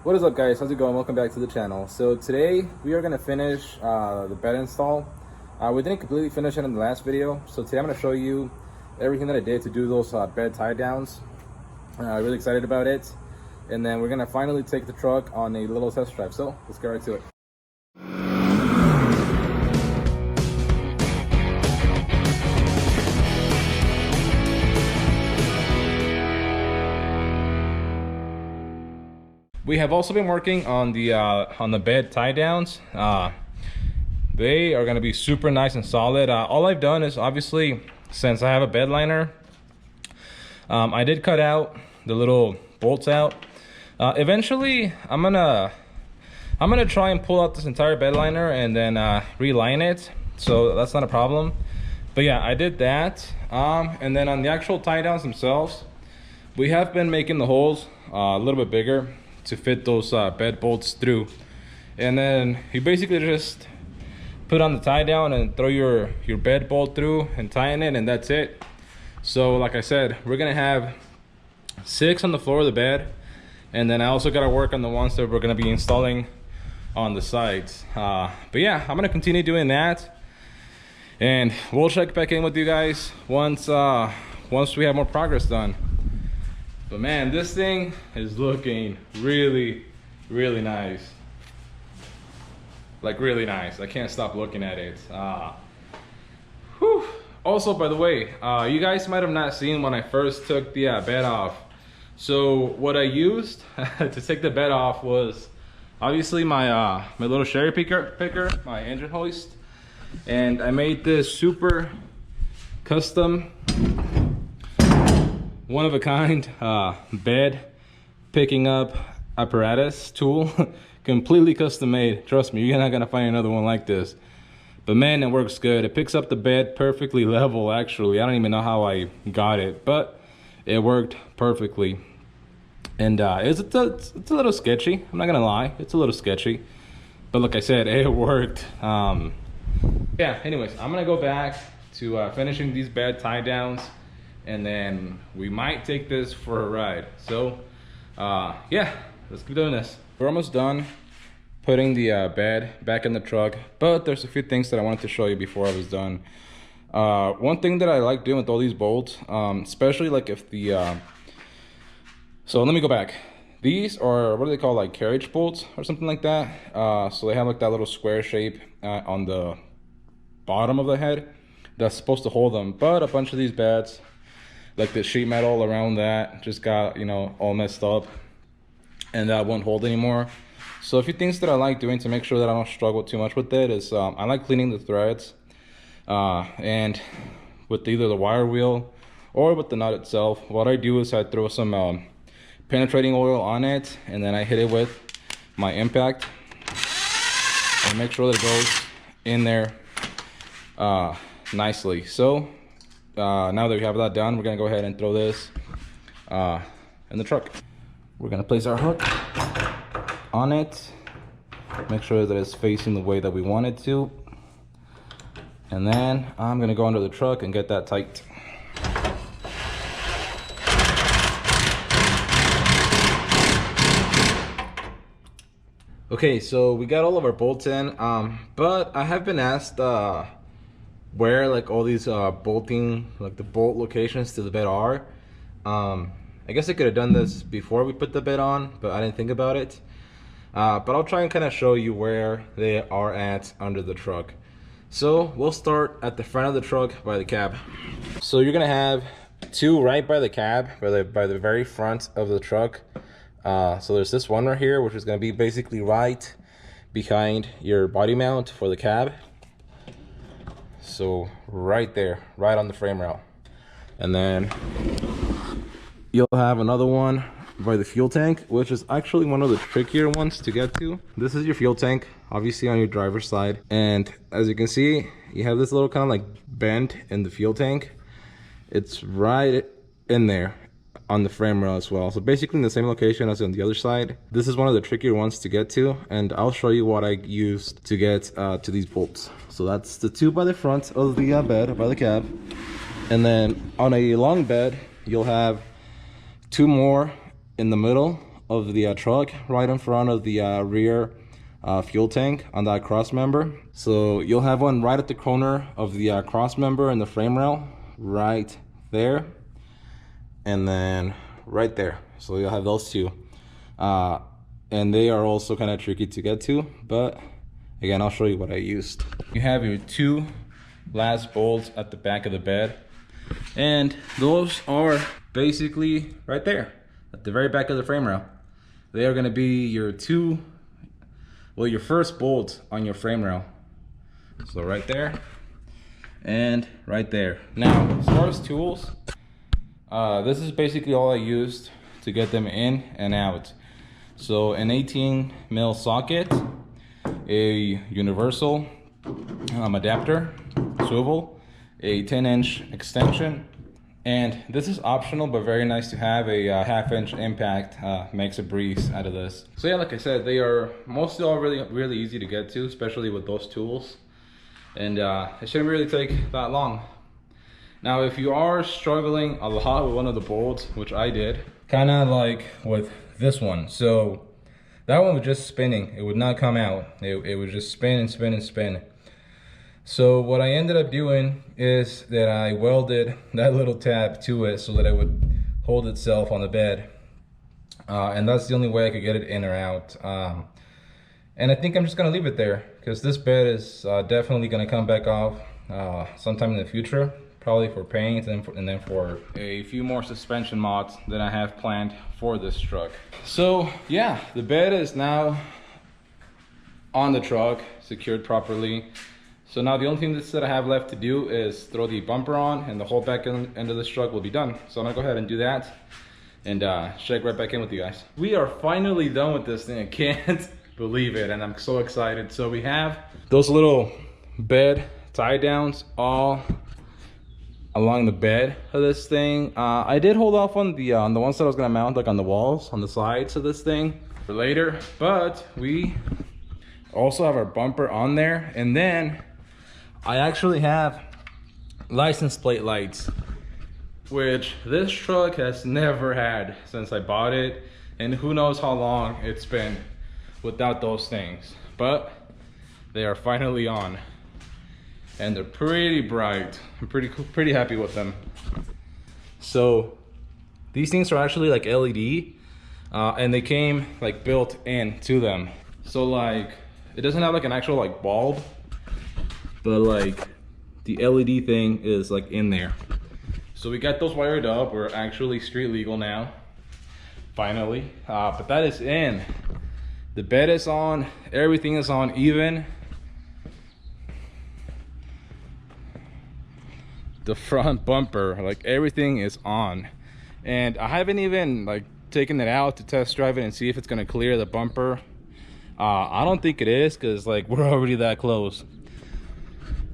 What is up, guys? How's it going? Welcome back to the channel. So today we are going to finish the bed install. We didn't completely finish it in the last video, so today I'm going to show you everything that I did to do those bed tie downs. Really excited about it. And then we're going to finally take the truck on a little test drive. So let's get right to it. We have also been working on the bed tie downs. They are going to be super nice and solid. All I've done is, obviously, since I have a bed liner, I did cut out the little bolts out. Eventually, I'm gonna try and pull out this entire bed liner and then reline it. So that's not a problem. But yeah, I did that. And then on the actual tie downs themselves, we have been making the holes a little bit bigger to fit those bed bolts through. And then you basically just put on the tie down and throw your bed bolt through and tighten it, and that's it. So like I said, we're gonna have 6 on the floor of the bed, and then I also got to work on the ones that we're gonna be installing on the sides. But yeah, I'm gonna continue doing that, and we'll check back in with you guys once we have more progress done. But man, this thing is looking really, really nice. Like really nice. I can't stop looking at it. Whew. Also, by the way, you guys might have not seen when I first took the bed off. So what I used to take the bed off was obviously my little cherry picker, my engine hoist, and I made this super custom, one-of-a-kind bed picking up apparatus tool. Completely custom made. Trust me, you're not gonna find another one like this. But man, it works good. It picks up the bed perfectly level. Actually, I don't even know how I got it, but it worked perfectly. And it's a little sketchy, I'm not gonna lie. It's a little sketchy, but like I said, it worked. Yeah, anyways, I'm gonna go back to finishing these bed tie downs, and then we might take this for a ride. So yeah, let's keep doing this. We're almost done putting the bed back in the truck, but there's a few things that I wanted to show you before I was done. One thing that I like doing with all these bolts, especially like if the so let me go back. These are, what do they call, like carriage bolts or something like that. So they have like that little square shape on the bottom of the head that's supposed to hold them, but a bunch of these beds, like the sheet metal around that, just got, you know, all messed up, and that won't hold anymore. So a few things that I like doing to make sure that I don't struggle too much with it is I like cleaning the threads, and with either the wire wheel or with the nut itself. What I do is I throw some penetrating oil on it, and then I hit it with my impact and make sure that it goes in there nicely. So now that we have that done, we're gonna go ahead and throw this in the truck. We're gonna place our hook on it, make sure that it's facing the way that we want it to, and then I'm gonna go under the truck and get that tight. Okay, so we got all of our bolts in, but I have been asked where like all these bolting, like the bolt locations to the bed are. I guess I could have done this before we put the bed on, but I didn't think about it. But I'll try and kind of show you where they are at under the truck. So we'll start at the front of the truck by the cab. So you're gonna have 2 right by the cab, by the very front of the truck. So there's this one right here, which is gonna be basically right behind your body mount for the cab. So right there, right on the frame rail. And then you'll have another one by the fuel tank, which is actually one of the trickier ones to get to. This is your fuel tank, obviously on your driver's side. And as you can see, you have this little kind of like bend in the fuel tank. It's right in there on the frame rail as well. So basically in the same location as on the other side. This is one of the trickier ones to get to, and I'll show you what I used to get to these bolts. So that's the 2 by the front of the bed, by the cab. And then on a long bed, you'll have 2 more in the middle of the truck, right in front of the rear fuel tank on that cross member. So you'll have one right at the corner of the cross member and the frame rail, right there, and then right there. So you'll have those two, and they are also kind of tricky to get to, but again, I'll show you what I used. You have your two last bolts at the back of the bed, and those are basically right there at the very back of the frame rail. They are going to be your your first bolt on your frame rail. So right there and right there. Now, as far as tools, this is basically all I used to get them in and out. So an 18mm socket, a universal adapter, swivel, a 10-inch extension, and this is optional but very nice to have. A 1/2-inch impact makes a breeze out of this. So yeah, like I said, they are mostly all really easy to get to, especially with those tools, and it shouldn't really take that long. Now, if you are struggling a lot with one of the bolts, which I did, kind of like with this one, so that one was just spinning. It would not come out. It would just spin and spin and spin. So what I ended up doing is that I welded that little tab to it so that it would hold itself on the bed. And that's the only way I could get it in or out. And I think I'm just gonna leave it there, because this bed is definitely gonna come back off sometime in the future, probably for paint and then for a few more suspension mods that I have planned for this truck. So yeah, the bed is now on the truck, secured properly. So now the only thing that I have left to do is throw the bumper on, and the whole back end of this truck will be done. So I'm gonna go ahead and do that and check right back in with you guys. We are finally done with this thing. I can't believe it, and I'm so excited. So we have those little bed tie downs all along the bed of this thing. I did hold off on the ones that I was gonna mount like on the walls on the sides of this thing for later, but we also have our bumper on there, and then I actually have license plate lights, which this truck has never had since I bought it, and who knows how long it's been without those things, but they are finally on, and they're pretty bright. I'm pretty happy with them. So these things are actually like LED, and they came like built into them. So like it doesn't have like an actual like bulb, but like the LED thing is like in there. So we got those wired up. We're actually street legal now, finally. But that is in. The bed is on, everything is on even. The front bumper, like everything is on. And I haven't even like taken it out to test drive it and see if it's gonna clear the bumper. I don't think it is, because like we're already that close.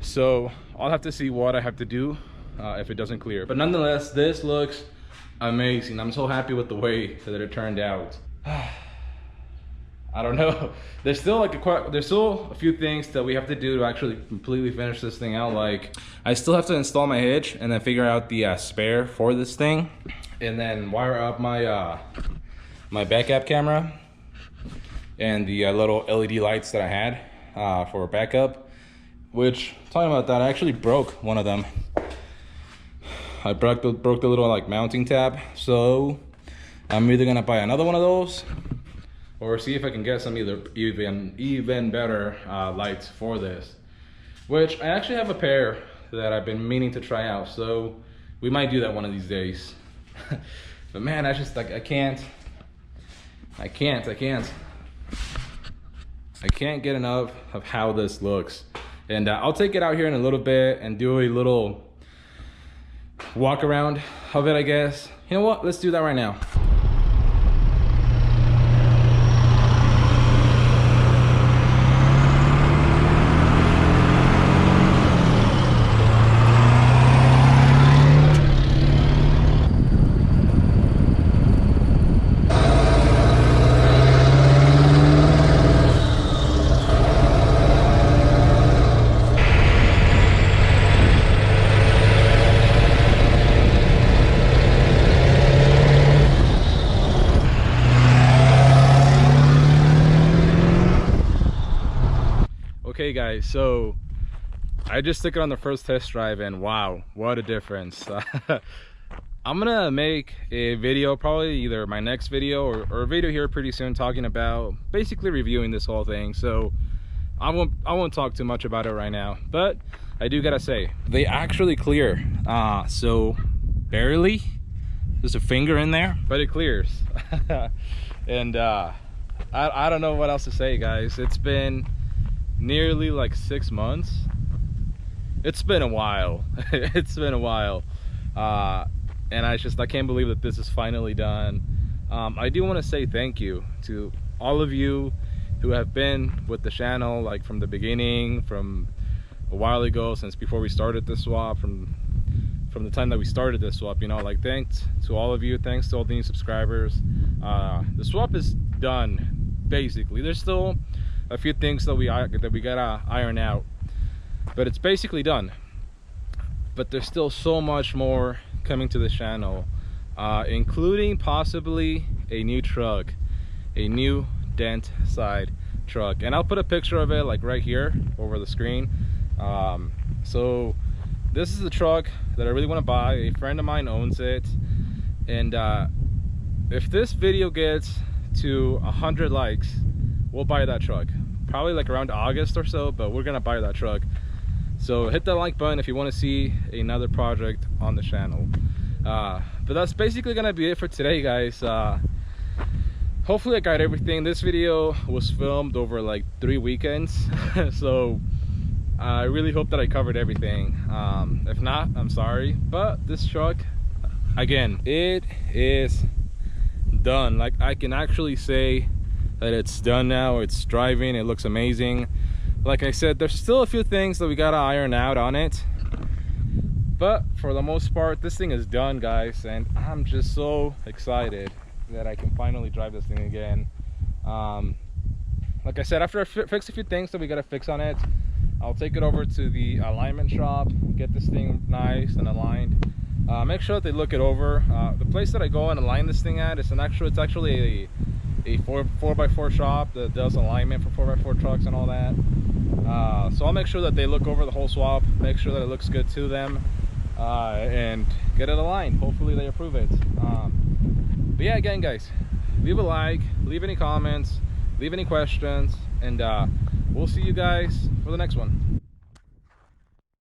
So I'll have to see what I have to do if it doesn't clear. But nonetheless, this looks amazing. I'm so happy with the way that it turned out. I don't know. There's still like a few things that we have to do to actually completely finish this thing out. Like I still have to install my hitch and then figure out the spare for this thing, and then wire up my my backup camera and the little LED lights that I had for backup. Which, talking about that, I actually broke one of them. I broke the little like mounting tab. So I'm either gonna buy another one of those, or see if I can get some even better lights for this. Which I actually have a pair that I've been meaning to try out, so we might do that one of these days. But man, I just like I can't get enough of how this looks. And I'll take it out here in a little bit and do a little walk around of it, I guess. You know what? Let's do that right now. Okay guys, so I just took it on the first test drive and wow, what a difference. I'm gonna make a video, probably either my next video or a video here pretty soon, talking about basically reviewing this whole thing. So I won't talk too much about it right now, but I do gotta say they actually clear. So barely, there's a finger in there, but it clears. And I don't know what else to say, guys. It's been nearly like 6 months. It's been a while. It's been a while. And I can't believe that this is finally done. I do want to say thank you to all of you who have been with the channel, like from the beginning, from a while ago, since before we started the swap, from the time that we started this swap, you know, like thanks to all of you, thanks to all the new subscribers. The swap is done, basically. There's still a few things that we gotta iron out, but it's basically done. But there's still so much more coming to this channel, including possibly a new truck, a new dent side truck, and I'll put a picture of it like right here over the screen. So this is the truck that I really want to buy. A friend of mine owns it, and if this video gets to 100 likes, we'll buy that truck, probably like around August or so, but we're gonna buy that truck. So hit that like button if you want to see another project on the channel. But that's basically gonna be it for today, guys. Hopefully I got everything. This video was filmed over like 3 weekends. So I really hope that I covered everything. If not, I'm sorry, but this truck, again, it is done. Like, I can actually say that it's done now. It's driving, it looks amazing. Like I said, there's still a few things that we gotta iron out on it, but for the most part, this thing is done, guys, and I'm just so excited that I can finally drive this thing again. Like I said, after I fix a few things that we gotta fix on it, I'll take it over to the alignment shop, get this thing nice and aligned. Make sure that they look it over. The place that I go and align this thing at is it's actually a 4x4 shop that does alignment for 4x4 trucks and all that. So I'll make sure that they look over the whole swap, make sure that it looks good to them, and get it aligned. Hopefully they approve it. But yeah, again, guys, leave a like, leave any comments, leave any questions, and we'll see you guys for the next one.